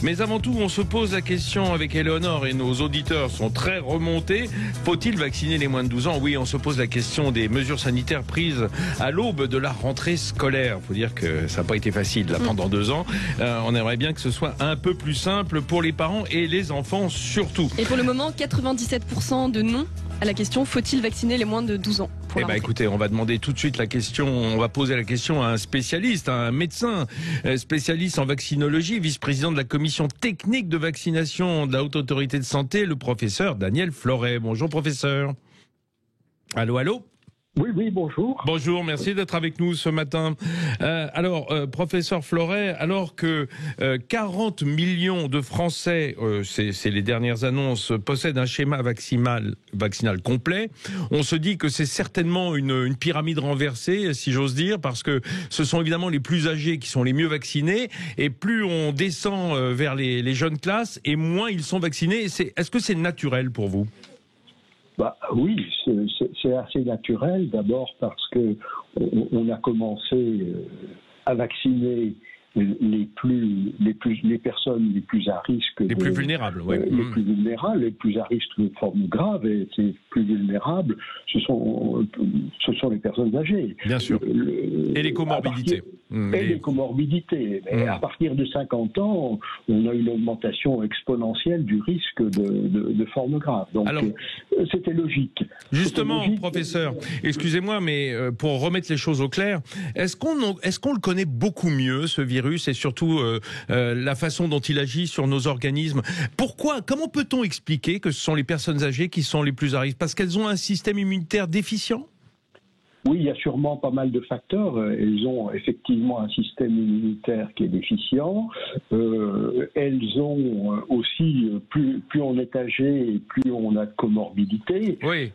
Mais avant tout, on se pose la question avec Éléonore et nos auditeurs sont très remontés. Faut-il vacciner les moins de 12 ans? Oui, on se pose la question des mesures sanitaires prises à l'aube de la rentrée scolaire. Faut dire que ça n'a pas été facile là pendant 2 ans. On aimerait bien que ce soit un peu plus simple pour les parents et les enfants surtout. Et pour le moment, 97% de non à la question, faut-il vacciner les moins de 12 ans? Eh ben, écoutez, on va demander tout de suite la question, on va poser la question à un spécialiste, à un médecin spécialiste en vaccinologie, vice-président de la commission technique de vaccination de la Haute Autorité de Santé, le professeur Daniel Floret. Bonjour professeur. Allô, allô? Oui, bonjour. Bonjour, merci d'être avec nous ce matin. Professeur Floret, alors que 40 millions de Français, c'est les dernières annonces, possèdent un schéma vaccinal complet, on se dit que c'est certainement une pyramide renversée, si j'ose dire, parce que ce sont évidemment les plus âgés qui sont les mieux vaccinés, et plus on descend vers les jeunes classes, et moins ils sont vaccinés. Est-ce que c'est naturel pour vous ? Oui, c'est assez naturel, d'abord parce que on a commencé à vacciner les personnes les plus à risque, les plus vulnérables, oui. Les plus vulnérables, les plus à risque de formes graves, et ces plus vulnérables, ce sont les personnes âgées. Bien sûr. Et les comorbidités. Les comorbidités. Mais à partir de 50 ans, on a une augmentation exponentielle du risque de formes graves. Donc, c'était logique. Justement, professeur, excusez-moi, mais pour remettre les choses au clair, est-ce qu'on le connaît beaucoup mieux, ce virus, et surtout la façon dont il agit sur nos organismes? Comment peut-on expliquer que ce sont les personnes âgées qui sont les plus à risque? Parce qu'elles ont un système immunitaire déficient? Oui, il y a sûrement pas mal de facteurs. Elles ont effectivement un système immunitaire qui est déficient. Elles ont aussi, plus on est âgé, et plus on a de comorbidité. Oui.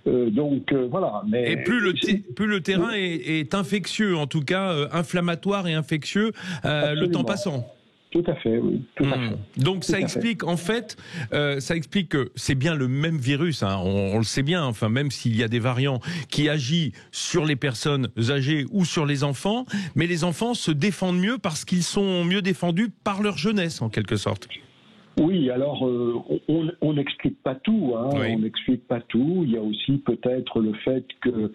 Voilà. Mais et plus le terrain est infectieux, en tout cas inflammatoire et infectieux, le temps passant. Tout à fait, oui. Tout à fait. Donc ça explique que c'est bien le même virus, hein, on le sait bien, enfin même s'il y a des variants qui agissent sur les personnes âgées ou sur les enfants, mais les enfants se défendent mieux parce qu'ils sont mieux défendus par leur jeunesse en quelque sorte. Oui, alors on n'explique pas tout, hein. Oui. On n'explique pas tout. Il y a aussi peut-être le fait que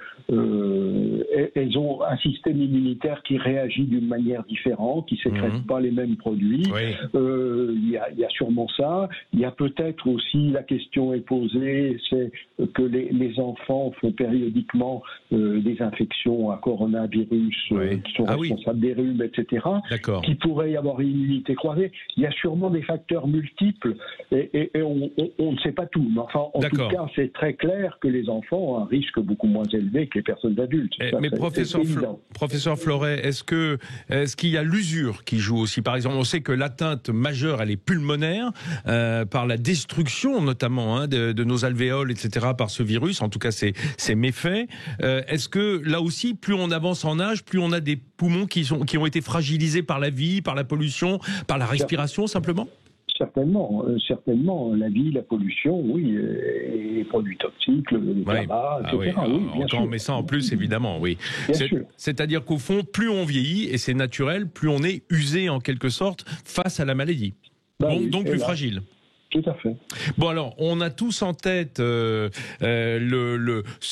elles ont un système immunitaire qui réagit d'une manière différente, qui sécrète pas les mêmes produits. Oui. Il y a sûrement ça. Il y a peut-être aussi, la question est posée, c'est que les enfants font périodiquement des infections à coronavirus qui sont responsables des rhumes, etc. D'accord. Qui pourrait y avoir une immunité croisée. Il y a sûrement des facteurs multiples et on ne sait pas tout. Mais enfin, en tout cas, c'est très clair que les enfants ont un risque beaucoup moins élevé que les personnes adultes. Mais professeur Floret, est-ce qu'il y a l'usure qui joue aussi? Par exemple, on sait que l'atteinte majeure, elle est pulmonaire, par la destruction notamment de nos alvéoles, etc., par ce virus, en tout cas ses méfaits. Est-ce que là aussi, plus on avance en âge, plus on a des poumons qui ont été fragilisés par la vie, par la pollution, par la respiration simplement? Certainement. La vie, la pollution, oui, les produits toxiques, le tabac, etc. Oui, bien sûr. On met ça en plus, évidemment, oui. C'est-à-dire qu'au fond, plus on vieillit, et c'est naturel, plus on est usé en quelque sorte face à la maladie. Donc plus fragile. Tout à fait. Bon alors, on a tous en tête ce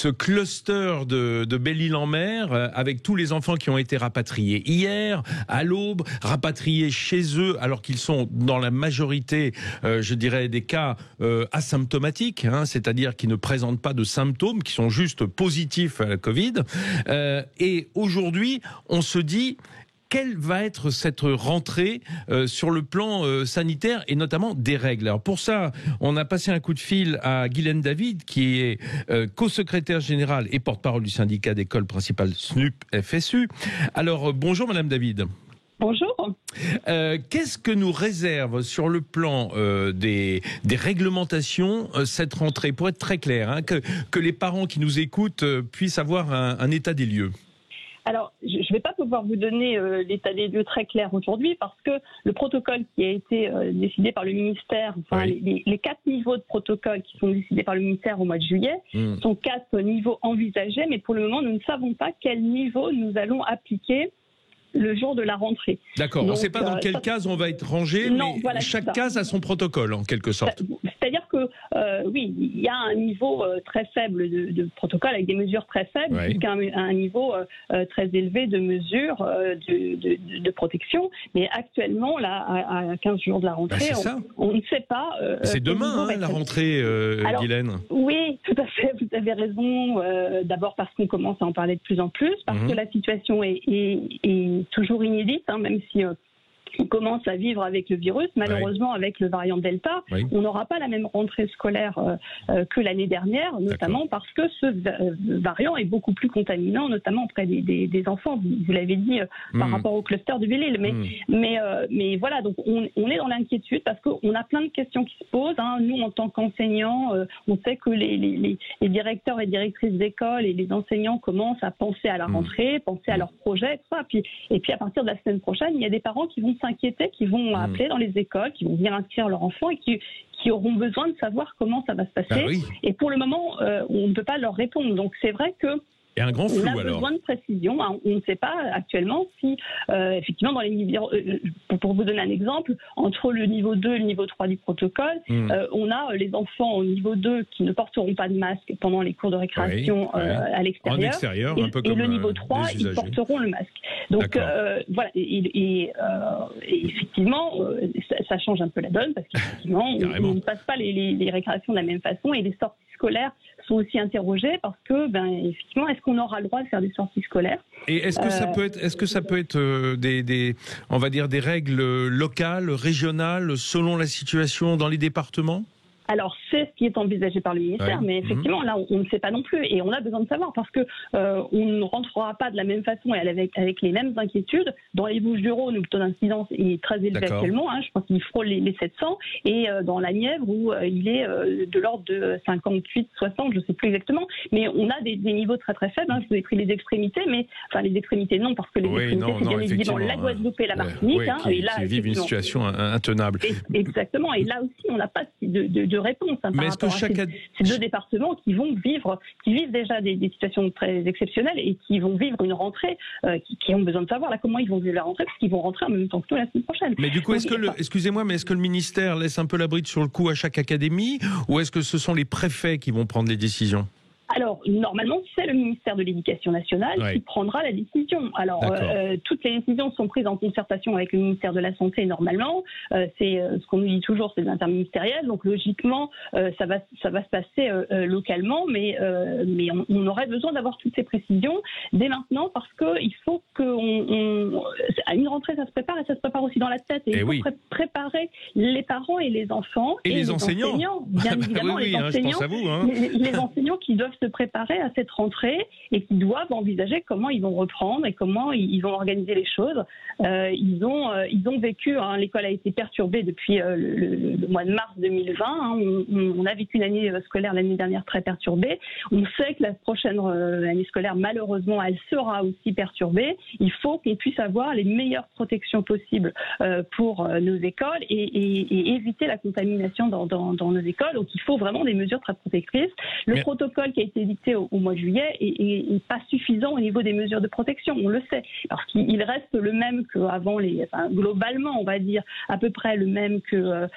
cluster de Belle-Île-en-Mer avec tous les enfants qui ont été rapatriés hier, à l'aube, rapatriés chez eux alors qu'ils sont dans la majorité, je dirais, des cas asymptomatiques, hein, c'est-à-dire qui ne présentent pas de symptômes, qui sont juste positifs à la Covid. Et aujourd'hui, on se dit... Quelle va être cette rentrée sur le plan sanitaire et notamment des règles? Alors pour ça, on a passé un coup de fil à Guylaine David, qui est co-secrétaire générale et porte-parole du syndicat d'école principale SNUP-FSU. Alors bonjour Madame David. Bonjour. Qu'est-ce que nous réserve sur le plan des réglementations cette rentrée? Pour être très clair, hein, que les parents qui nous écoutent puissent avoir un état des lieux. Alors, je ne vais pas pouvoir vous donner l'état des lieux très clair aujourd'hui parce que le protocole qui a été décidé par le ministère, les 4 niveaux de protocole qui sont décidés par le ministère au mois de juillet sont 4 niveaux envisagés, mais pour le moment, nous ne savons pas quel niveau nous allons appliquer le jour de la rentrée. D'accord, on ne sait pas dans quelle case on va être rangé, mais voilà, chaque case a son protocole en quelque sorte. C'est-à-dire que oui, il y a un niveau très faible de protocole avec des mesures très faibles, jusqu'à un niveau très élevé de mesures de protection. Mais actuellement, là, à 15 jours de la rentrée, on ne sait pas. C'est demain la rentrée, Guylaine. Oui, tout à fait, vous avez raison. D'abord parce qu'on commence à en parler de plus en plus, parce que la situation est toujours inédite, même si on commence à vivre avec le virus. Malheureusement, avec le variant Delta, on n'aura pas la même rentrée scolaire que l'année dernière, notamment parce que ce variant est beaucoup plus contaminant, notamment auprès des enfants. Vous l'avez dit par rapport au cluster de Belle-Île. Mais voilà, donc on est dans l'inquiétude parce qu'on a plein de questions qui se posent. Nous, en tant qu'enseignants, on sait que les directeurs et directrices d'école et les enseignants commencent à penser à la rentrée, penser à leurs projets, tout ça. Et puis à partir de la semaine prochaine, il y a des parents qui vont s'inquiéter, qui vont appeler dans les écoles, qui vont venir inscrire leur enfant et qui auront besoin de savoir comment ça va se passer. Et pour le moment, on ne peut pas leur répondre. Donc c'est vrai que et un grand flou, on a besoin de précision. On ne sait pas actuellement si, effectivement, dans les niveaux, pour vous donner un exemple, entre le niveau 2 et le niveau 3 du protocole, on a les enfants au niveau 2 qui ne porteront pas de masque pendant les cours de récréation à l'extérieur. En extérieur, un peu comme et le niveau 3, ils porteront le masque. Donc voilà, et effectivement, ça change un peu la donne parce qu'effectivement, on ne passe pas les récréations de la même façon et les sorties scolaires sont aussi interrogés parce que, effectivement, est-ce qu'on aura le droit de faire des sorties scolaires ? Et est-ce que ça peut être on va dire des règles locales, régionales, selon la situation dans les départements ? Alors, c'est ce qui est envisagé par le ministère, mais effectivement, là, on ne sait pas non plus. Et on a besoin de savoir parce que on ne rentrera pas de la même façon et avec les mêmes inquiétudes. Dans les Bouches-du-Rhône, où le taux d'incidence est très élevé actuellement, je pense qu'il frôle les 700, et dans la Nièvre, où il est de l'ordre de 58, 60, je ne sais plus exactement. Mais on a des niveaux très très faibles. Je vous ai pris les extrémités, mais enfin les extrémités non, parce que les extrémités, c'est bien évidemment la Guadeloupe et la Martinique. Et là, qui vivent une situation intenable. Exactement. Et là aussi, on n'a pas de réponse par rapport à ces deux départements qui vivent déjà des situations très exceptionnelles et qui vont vivre une rentrée, qui ont besoin de savoir comment ils vont vivre la rentrée, parce qu'ils vont rentrer en même temps que nous la semaine prochaine. Mais du coup, excusez-moi, mais est-ce que le ministère laisse un peu la bride sur le cou à chaque académie, ou est-ce que ce sont les préfets qui vont prendre les décisions ? Alors, normalement, c'est le ministère de l'Éducation nationale qui prendra la décision. Alors, toutes les décisions sont prises en concertation avec le ministère de la Santé, normalement. C'est ce qu'on nous dit toujours, c'est l'interministériel. Donc, logiquement, ça va se passer localement, mais on aurait besoin d'avoir toutes ces précisions dès maintenant, parce qu'il faut à une rentrée, ça se prépare, et ça se prépare aussi dans la tête. Et il faut préparer les parents et les enfants. Et les enseignants. Bien évidemment, les enseignants. Je pense à vous, les enseignants qui doivent se préparer à cette rentrée et qui doivent envisager comment ils vont reprendre et comment ils vont organiser les choses. Ils ont vécu, l'école a été perturbée depuis le mois de mars 2020. On a vécu une année scolaire l'année dernière très perturbée. On sait que la prochaine année scolaire, malheureusement, elle sera aussi perturbée. Il faut qu'on puisse avoir les meilleures protections possibles pour nos écoles et éviter la contamination dans nos écoles. Donc il faut vraiment des mesures très protectrices. Le protocole qui a été édicté au mois de juillet est pas suffisant au niveau des mesures de protection, on le sait, parce qu'il reste le même qu'avant globalement, on va dire, à peu près le même que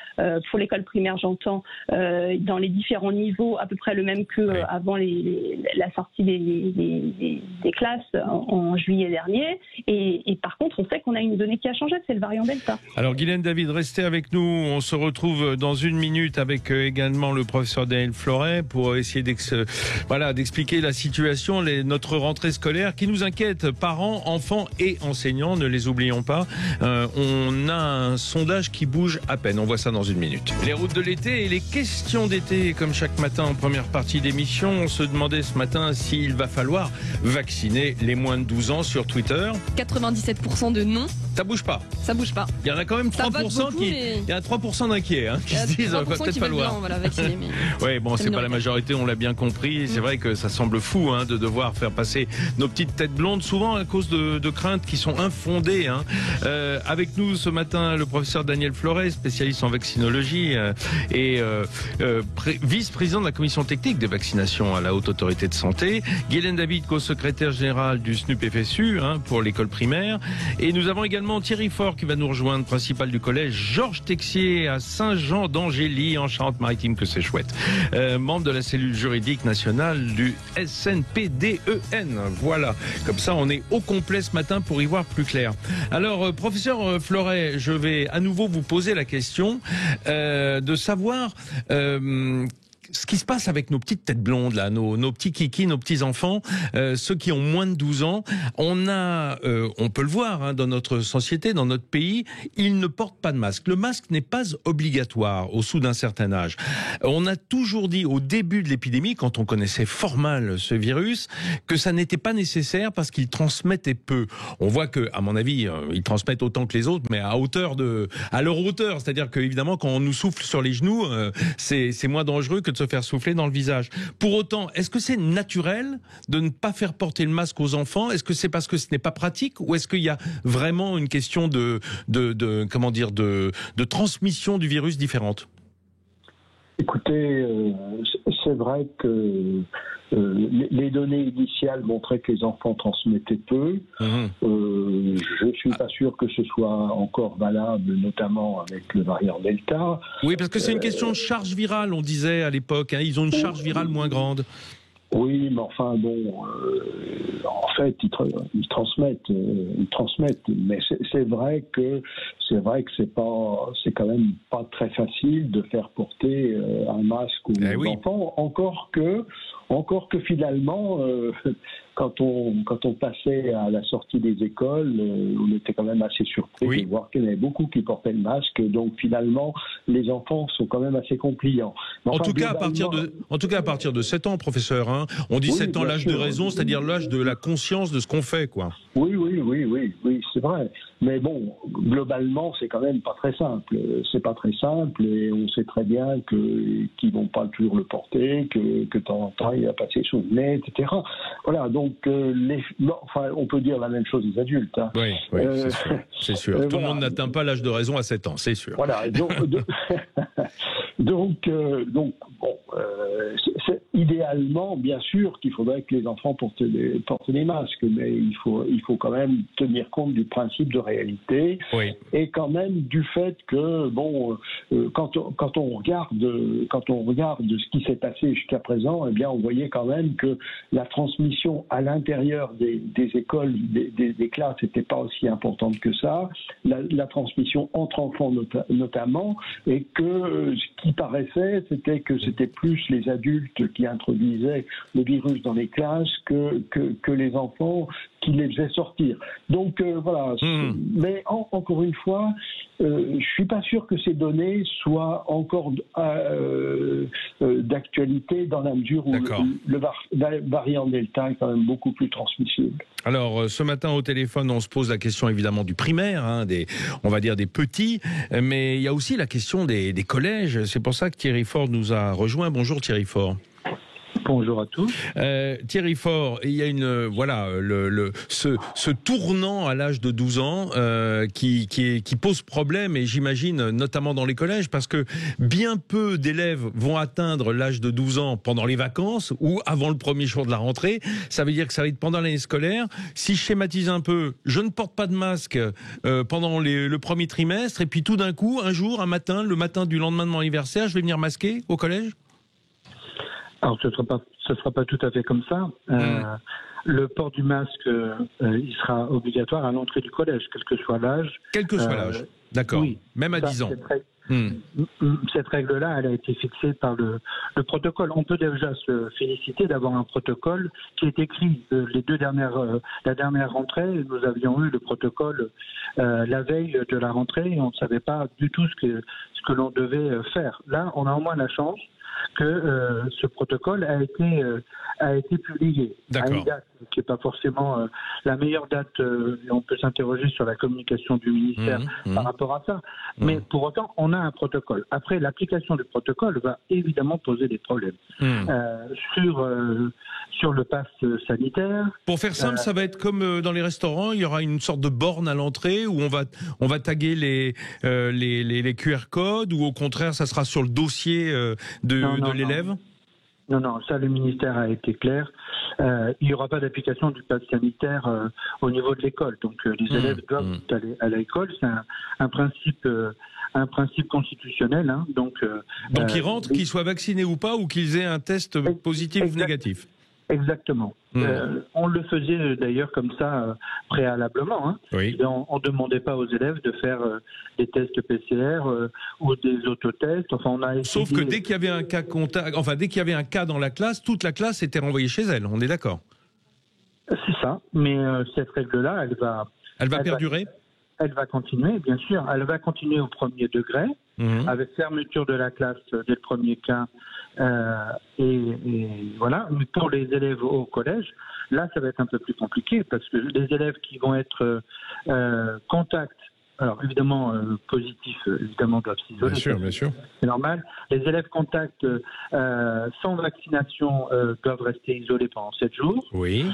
pour l'école primaire, j'entends, dans les différents niveaux, à peu près le même que avant la sortie des classes en juillet dernier. Et par contre, on sait qu'on a une donnée qui a changé, c'est le variant Delta. Alors, Guylaine David, restez avec nous. On se retrouve dans une minute avec également le professeur Daniel Floret pour essayer d'expliquer la situation, notre rentrée scolaire qui nous inquiète, parents, enfants et enseignants, ne les oublions pas. On a un sondage qui bouge à peine, on voit ça dans une minute. Les routes de l'été et les questions d'été, comme chaque matin en première partie d'émission, on se demandait ce matin s'il va falloir vacciner les moins de 12 ans sur Twitter. 97% de non. Ça bouge pas. Ça bouge pas. Il y en a quand même 3% beaucoup, mais... Il y a 3% d'inquiets qui se disent va peut-être falloir. Voilà, vacciner, mais... Oui, bon, c'est pas la majorité, on l'a bien compris. C'est vrai que ça semble fou de devoir faire passer nos petites têtes blondes, souvent à cause de craintes qui sont infondées. Avec nous ce matin, le professeur Daniel Flores, spécialiste en vaccinologie et vice-président de la commission technique des vaccinations à la Haute Autorité de Santé. Guylaine David, co-secrétaire général du SNUP-FSU pour l'école primaire. Et nous avons également Thierry Faure qui va nous rejoindre, principal du collège Georges Texier à Saint-Jean d'Angély en Charente-Maritime, que c'est chouette. Membre de la cellule juridique nationale du SNPDEN. Voilà, comme ça on est au complet ce matin pour y voir plus clair. Alors, professeur Fleuret, je vais à nouveau vous poser la question de savoir... ce qui se passe avec nos petites têtes blondes, là, nos petits kikis, nos petits enfants, ceux qui ont moins de 12 ans, on peut le voir dans notre société, dans notre pays, ils ne portent pas de masque. Le masque n'est pas obligatoire au-dessous d'un certain âge. On a toujours dit au début de l'épidémie, quand on connaissait fort mal ce virus, que ça n'était pas nécessaire parce qu'il transmettait peu. On voit que, à mon avis, ils transmettent autant que les autres, mais à leur hauteur. C'est-à-dire que, évidemment, quand on nous souffle sur les genoux, c'est moins dangereux que de se faire souffler dans le visage. Pour autant, est-ce que c'est naturel de ne pas faire porter le masque aux enfants? Est-ce que c'est parce que ce n'est pas pratique, ou est-ce qu'il y a vraiment une question de transmission du virus différente? Écoutez, c'est vrai que les données initiales montraient que les enfants transmettaient peu. Je ne suis pas sûr que ce soit encore valable, notamment avec le variant Delta. Oui, parce que c'est une question de charge virale, on disait à l'époque. Ils ont une charge virale moins grande. Oui, mais enfin bon, en fait, ils transmettent, mais c'est vrai que c'est quand même pas très facile de faire porter un masque aux enfants, encore que finalement, quand on passait à la sortie des écoles, on était quand même assez surpris de voir qu'il y en avait beaucoup qui portaient le masque. Donc finalement, les enfants sont quand même assez compliants. En tout cas, à partir de 7 ans, professeur. On dit 7 ans, l'âge de raison, c'est-à-dire l'âge de la conscience de ce qu'on fait, quoi. Oui, c'est vrai. Mais bon, globalement, c'est quand même pas très simple. C'est pas très simple, et on sait très bien qu'ils vont pas toujours le porter, que de temps en temps il va passer sous le nez, etc. Voilà, donc on peut dire la même chose des adultes. Oui, c'est sûr. Tout le monde n'atteint pas l'âge de raison à 7 ans, c'est sûr. Voilà, idéalement, bien sûr qu'il faudrait que les enfants portent des masques, mais il faut quand même tenir compte du principe de réalité, et quand même du fait que quand on regarde ce qui s'est passé jusqu'à présent, eh bien on voyait quand même que la transmission à l'intérieur des écoles, des classes, n'était pas aussi importante que ça. La transmission entre enfants notamment, et que ce qui paraissait, c'était que c'était plus les adultes qui introduisaient le virus dans les classes que les enfants qui les faisaient sortir. Donc voilà. Mais encore une fois, je suis pas sûr que ces données soient encore d'actualité, dans la mesure où le variant Delta est quand même beaucoup plus transmissible. Alors, ce matin au téléphone, on se pose la question évidemment du primaire, on va dire des petits, mais il y a aussi la question des collèges. C'est pour ça que Thierry Faure nous a rejoint. Bonjour Thierry Faure. Bonjour à tous. Thierry Faure, il y a ce tournant à l'âge de 12 ans qui pose problème, et j'imagine notamment dans les collèges, parce que bien peu d'élèves vont atteindre l'âge de 12 ans pendant les vacances ou avant le premier jour de la rentrée. Ça veut dire que ça va être pendant l'année scolaire. Si je schématise un peu, je ne porte pas de masque pendant le premier trimestre, et puis tout d'un coup, le matin du lendemain de mon anniversaire, je vais venir masquer au collège? Alors, ce sera pas tout à fait comme ça. Le port du masque, il sera obligatoire à l'entrée du collège, quel que soit l'âge. Quel que soit l'âge, d'accord. Oui, même à 10 ans. Cette règle-là, elle a été fixée par le protocole. On peut déjà se féliciter d'avoir un protocole qui est écrit. La dernière rentrée, nous avions eu le protocole la veille de la rentrée, et on ne savait pas du tout ce que l'on devait faire. Là, on a au moins la chance que ce protocole a été publié. D'accord. À une date qui n'est pas forcément la meilleure date, et on peut s'interroger sur la communication du ministère par rapport à ça. Mais pour autant, on a un protocole. Après, l'application du protocole va évidemment poser des problèmes. Sur le pass sanitaire. Pour faire simple, ça va être comme dans les restaurants, il y aura une sorte de borne à l'entrée où on va taguer les QR codes, ou au contraire, ça sera sur le dossier de l'élève. Non, ça, le ministère a été clair. Il n'y aura pas d'application du pass sanitaire au niveau de l'école. Donc, les élèves doivent aller à l'école. C'est un principe constitutionnel. Hein. Donc, ils rentrent, qu'ils soient vaccinés ou pas, ou qu'ils aient un test positif ou négatif. Exactement. On le faisait d'ailleurs comme ça préalablement. Hein. Oui. On ne demandait pas aux élèves de faire des tests PCR ou des autotests. Enfin, on a essayé... Sauf que dès qu'il y avait un cas dès qu'il y avait un cas dans la classe, toute la classe était renvoyée chez elle. On est d'accord. C'est ça. Mais cette règle-là, elle va perdurer. Elle va continuer, bien sûr. Elle va continuer au premier degré, avec fermeture de la classe dès le premier cas. Et voilà. Mais pour les élèves au collège, là, ça va être un peu plus compliqué parce que les élèves qui vont être contact, alors évidemment positifs, évidemment doivent s'isoler. Bien sûr. C'est normal. Les élèves contact sans vaccination doivent rester isolés pendant 7 jours. Oui.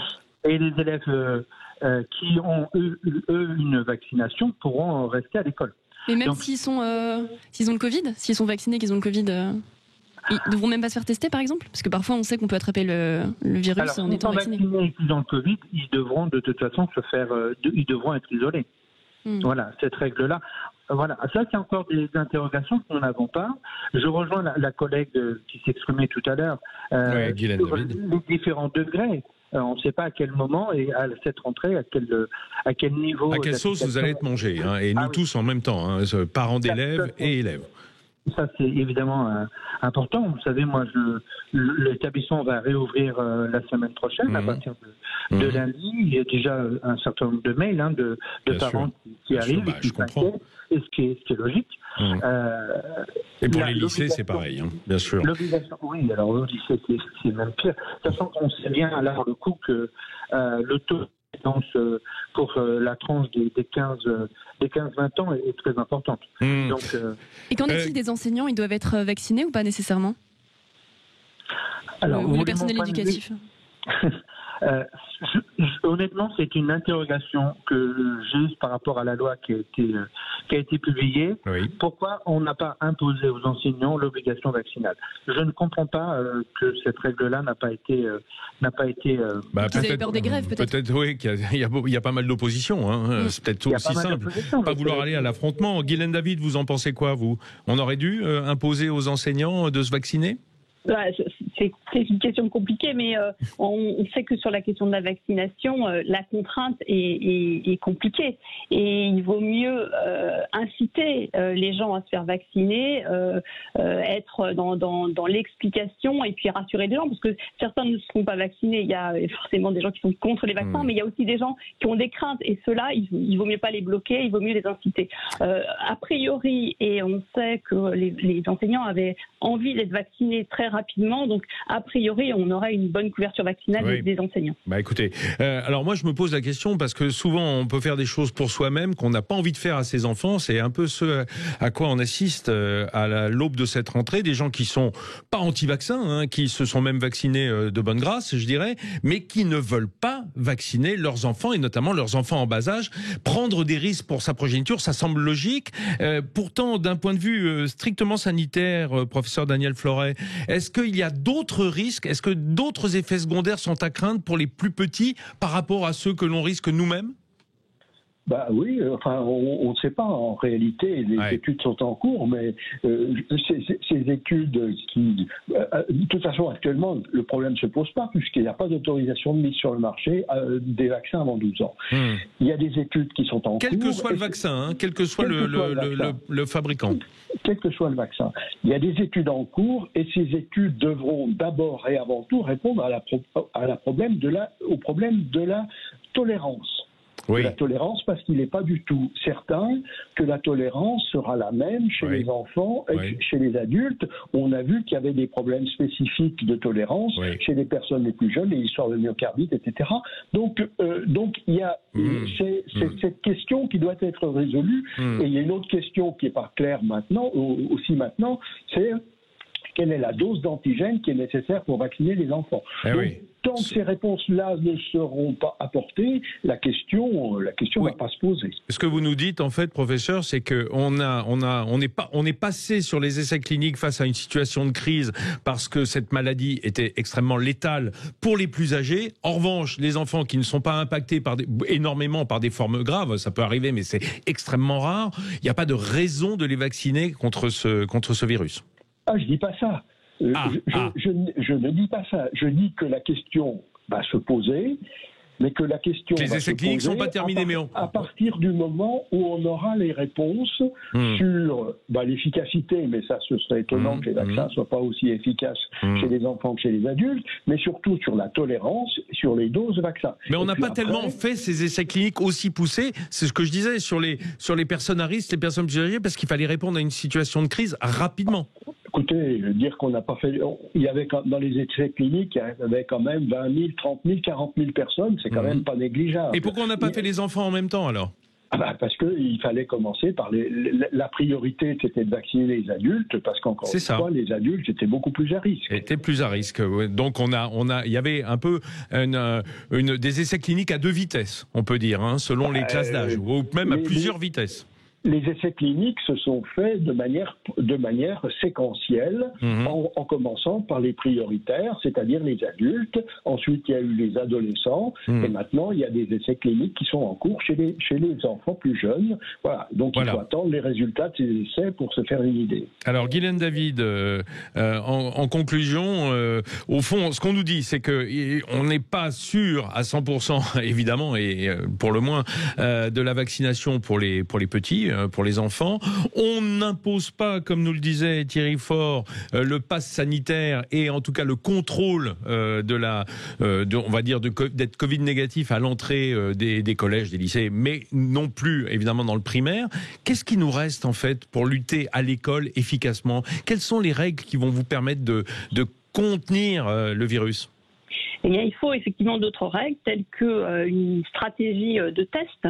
Et les élèves qui ont eux une vaccination pourront rester à l'école. Mais même s'ils ont le Covid, s'ils sont vaccinés, qu'ils ont le Covid, ils ne devront même pas se faire tester, par exemple? Parce que parfois, on sait qu'on peut attraper le virus en étant vacciné. Alors, s'ils sont vaccinés et qu'ils ont le Covid, ils devront de toute façon ils devront être isolés. Voilà, cette règle-là. Voilà, ça c'est encore des interrogations que nous n'avons pas. Je rejoins la collègue qui s'exprimait tout à l'heure sur les différents degrés. On ne sait pas à quel moment et à cette rentrée, à quel niveau... À quelle sauce vous allez être mangé, hein, et nous tous en même temps, parents d'élèves et élèves. Ça, c'est évidemment important. Vous savez, moi, l'établissement va réouvrir la semaine prochaine, à partir de lundi. Il y a déjà un certain nombre de mails de parents qui arrivent et qui s'inquiètent, et ce qui est logique. Et pour les lycées, c'est pareil, hein, bien sûr. L'obligation, oui, alors au lycée, c'est même pire. Sachant qu'on sait bien, là, le coup, que le taux pour la tranche des 15-20 ans est très importante. Donc, et qu'en est-il des enseignants? Ils doivent être vaccinés ou pas nécessairement? Alors, ou le personnel éducatif? Honnêtement, c'est une interrogation que j'ai par rapport à la loi qui a été publiée. Oui. Pourquoi on n'a pas imposé aux enseignants l'obligation vaccinale? Je ne comprends pas que cette règle-là n'a pas été. Vous avez peur des grèves, peut-être? Peut-être, oui, qu'il y a pas mal d'opposition. Hein. C'est peut-être aussi simple. Pas vouloir aller à l'affrontement. Guylaine David, vous en pensez quoi, vous? On aurait dû imposer aux enseignants de se vacciner? C'est une question compliquée, mais on sait que sur la question de la vaccination, la contrainte est compliquée. Et il vaut mieux inciter les gens à se faire vacciner, être dans l'explication et puis rassurer les gens, parce que certains ne seront pas vaccinés. Il y a forcément des gens qui sont contre les vaccins, mais il y a aussi des gens qui ont des craintes. Et ceux-là, il vaut mieux pas les bloquer, il vaut mieux les inciter. A priori, et on sait que les enseignants avaient envie d'être vaccinés très rapidement, donc a priori on aurait une bonne couverture vaccinale des enseignants. Écoutez, alors moi je me pose la question parce que souvent on peut faire des choses pour soi-même qu'on n'a pas envie de faire à ses enfants. C'est un peu ce à quoi on assiste à l'aube de cette rentrée, des gens qui sont pas anti-vaccins, qui se sont même vaccinés de bonne grâce, je dirais, mais qui ne veulent pas vacciner leurs enfants, et notamment leurs enfants en bas âge. Prendre des risques pour sa progéniture, ça semble logique. Pourtant, d'un point de vue strictement sanitaire, professeur Daniel Floret, est-ce qu'il y a d'autres risques? Est-ce que d'autres effets secondaires sont à craindre pour les plus petits par rapport à ceux que l'on risque nous-mêmes? Oui, enfin, on ne sait pas. En réalité, les études sont en cours, mais ces études qui... de toute façon, actuellement, le problème ne se pose pas, puisqu'il n'y a pas d'autorisation de mise sur le marché des vaccins avant 12 ans. Il y a des études qui sont en cours... Quel que soit le vaccin, quel que soit le fabricant. Quel que soit le vaccin. Il y a des études en cours, et ces études devront d'abord et avant tout répondre au problème de la tolérance. de la tolérance, parce qu'il n'est pas du tout certain que la tolérance sera la même chez les enfants et chez les adultes. On a vu qu'il y avait des problèmes spécifiques de tolérance chez les personnes les plus jeunes, les histoires de myocardite, etc. Donc il y a cette question qui doit être résolue. Et il y a une autre question qui n'est pas claire maintenant, c'est quelle est la dose d'antigène qui est nécessaire pour vacciner les enfants. Tant que ces réponses-là ne seront pas apportées, la question ne va pas se poser. Ce que vous nous dites, en fait, professeur, c'est qu'on est passé sur les essais cliniques face à une situation de crise parce que cette maladie était extrêmement létale pour les plus âgés. En revanche, les enfants qui ne sont pas impactés énormément par des formes graves, ça peut arriver, mais c'est extrêmement rare. Il n'y a pas de raison de les vacciner contre ce virus. Je dis pas ça. Je ne dis pas ça. Je dis que la question va se poser, mais que la question les essais cliniques ne sont pas terminés, à partir du moment où on aura les réponses sur l'efficacité, mais ça, ce serait étonnant que les vaccins ne soient pas aussi efficaces chez les enfants que chez les adultes, mais surtout sur la tolérance, sur les doses de vaccins. Mais on n'a pas tellement fait ces essais cliniques aussi poussés, c'est ce que je disais, sur les personnes à risque, les personnes plus âgées, parce qu'il fallait répondre à une situation de crise rapidement. Écoutez, dire qu'on n'a pas fait... Il y avait, dans les essais cliniques, il y avait quand même 20 000, 30 000, 40 000 personnes. C'est quand même pas négligeable. Et pourquoi on n'a pas fait les enfants en même temps, alors ? Parce qu'il fallait commencer par la priorité, c'était de vacciner les adultes, parce qu'encore une fois, les adultes étaient beaucoup plus à risque. Étaient plus à risque. Donc il y avait un peu des essais cliniques à deux vitesses, on peut dire, selon les classes d'âge, ou même à plusieurs vitesses. Les essais cliniques se sont faits de manière séquentielle, en commençant par les prioritaires, c'est-à-dire les adultes. Ensuite, il y a eu les adolescents, et maintenant, il y a des essais cliniques qui sont en cours chez les enfants plus jeunes. Voilà. Donc, il faut attendre les résultats de ces essais pour se faire une idée. Alors, Guylaine David, en conclusion, au fond, ce qu'on nous dit, c'est qu'on n'est pas sûr à 100%, évidemment, et pour le moins, de la vaccination pour les petits, pour les enfants. On n'impose pas, comme nous le disait Thierry Faure, le pass sanitaire et en tout cas le contrôle on va dire d'être Covid négatif à l'entrée des collèges, des lycées, mais non plus évidemment dans le primaire. Qu'est-ce qui nous reste en fait pour lutter à l'école efficacement ? Quelles sont les règles qui vont vous permettre de contenir le virus ? Eh bien, il faut effectivement d'autres règles, telles qu'une stratégie de test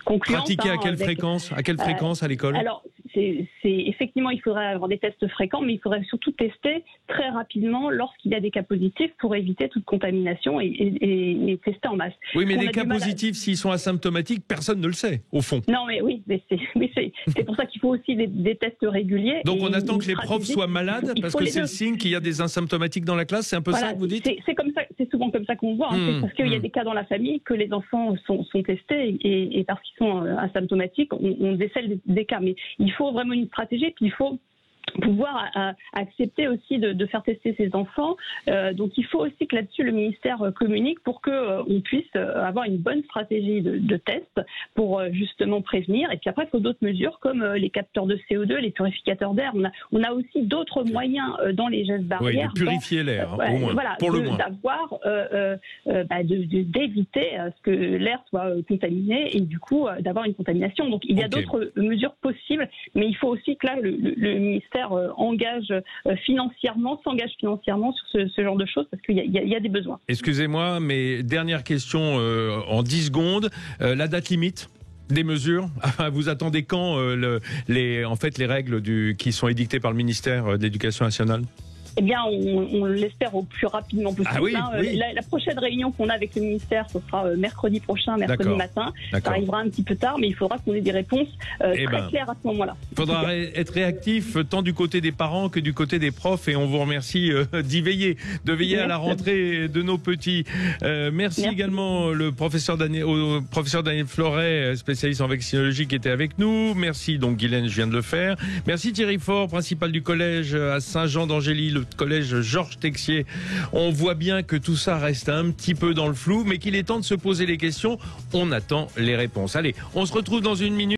concluante. Pratiquer à quelle fréquence ? À quelle fréquence à l'école ? Alors, effectivement, il faudrait avoir des tests fréquents, mais il faudrait surtout tester très rapidement lorsqu'il y a des cas positifs pour éviter toute contamination et tester en masse. Oui, mais les cas positifs, s'ils sont asymptomatiques, personne ne le sait, au fond. Non, mais oui, c'est pour ça qu'il faut aussi des tests réguliers. Donc on attend que les profs soient malades parce que c'est le signe qu'il y a des asymptomatiques dans la classe, c'est un peu ça que vous dites ? C'est comme ça, c'est souvent comme ça qu'on voit. C'est parce qu'il y a des cas dans la famille que les enfants sont testés et parce qu'ils sont asymptomatiques, on décèle des cas. Mais il faut vraiment une stratégie, puis il faut pouvoir accepter aussi de faire tester ses enfants. Donc il faut aussi que là-dessus le ministère communique pour qu'on puisse avoir une bonne stratégie de test pour justement prévenir. Et puis après, il faut d'autres mesures comme les capteurs de CO2, les purificateurs d'air. On a aussi d'autres moyens dans les gestes barrières. Oui, de purifier l'air, au moins, voilà, pour le moins. D'éviter ce que l'air soit contaminé et du coup d'avoir une contamination. Donc il y a d'autres mesures possibles, mais il faut aussi que là le ministère s'engage financièrement sur ce genre de choses parce qu'il y a des besoins. Excusez-moi, mais dernière question en 10 secondes. La date limite des mesures, vous attendez quand les règles qui sont édictées par le ministère de l'Éducation nationale ? Eh bien, on l'espère au plus rapidement possible. Ah oui, oui. La prochaine réunion qu'on a avec le ministère, ce sera mercredi prochain, mercredi matin. Ça arrivera un petit peu tard, mais il faudra qu'on ait des réponses très claires à ce moment-là. Il faudra être réactif tant du côté des parents que du côté des profs et on vous remercie d'y veiller, de veiller à la rentrée de nos petits. Merci également au professeur Daniel Floret, spécialiste en vaccinologie qui était avec nous. Merci donc Guylaine, je viens de le faire. Merci Thierry Faure, principal du collège à Saint-Jean-d'Angély, le collège Georges Texier. On voit bien que tout ça reste un petit peu dans le flou, mais qu'il est temps de se poser les questions. On attend les réponses. Allez, on se retrouve dans une minute.